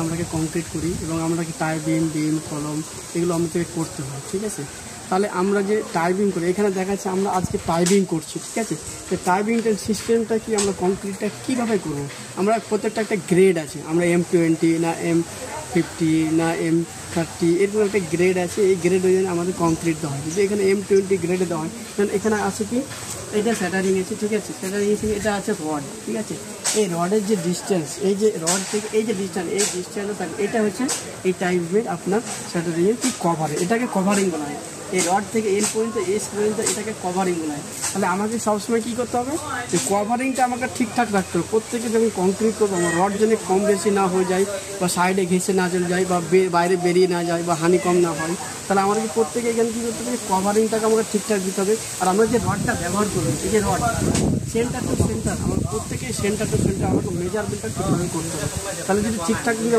আমরাকে কংক্রিট করি এবং আমরাকে টাই বিম কলম এগুলো আমাদেরকে করতে হয়, ঠিক আছে। তাহলে আমরা যে টাইবিং করি, এখানে দেখা যাচ্ছে আমরা আজকে টাইবিং করছি, ঠিক আছে। তো টাইবিংটার সিস্টেমটা কি, আমরা কংক্রিটটা কীভাবে করবো, আমরা প্রত্যেকটা একটা গ্রেড আছে, আমরা M20 না M50 না M30 এরকম একটা গ্রেড আছে। এই গ্রেড অনুযায়ী আমাদের কংক্রিট দেওয়া হয়। যদি এখানে M20 গ্রেডে দেওয়া হয়, কারণ এখানে আছে কি, এটা স্যাটারিং আছে, ঠিক আছে। স্যাটারিং থেকে এটা আছে রড, ঠিক আছে। এই রডের যে ডিস্টেন্স, এই যে রড থেকে এই যে ডিস্টেন্স, এই ডিস্টেন্সটা থাকে, এটা হচ্ছে এই টাইপের আপনার স্যাটারিংয়ের কি কভারে, এটাকে কভারিং বলা হয়। এই রড থেকে এন পর্যন্ত এস পর্যন্ত এটাকে কভারিং বলা হয়। তাহলে আমাকে সবসময় কী করতে হবে, এই কভারিংটা আমাকে ঠিকঠাক রাখতে হবে। প্রত্যেকে যখন কংক্রিট করবো, আমার রড যেন কম বেশি না হয়ে যায়, বা সাইডে ঘেঁষে না চলে যায়, বা বাইরে বেরিয়ে না যায়, বা হানি কম না হয়। তাহলে আমাদেরকে প্রত্যেকে এখানে কী করতে হবে, কভারিংটাকে আমাকে ঠিকঠাক দিতে হবে। আর আমরা যে রডটা ব্যবহার করবো, এই যে রড সেন্টার টু সেন্টার, আমার প্রত্যেকে সেন্টার টু সেন্টার আমাকে মেজারমেন্টটা ঠিকভাবে করতে হবে। তাহলে যদি ঠিকঠাক যদি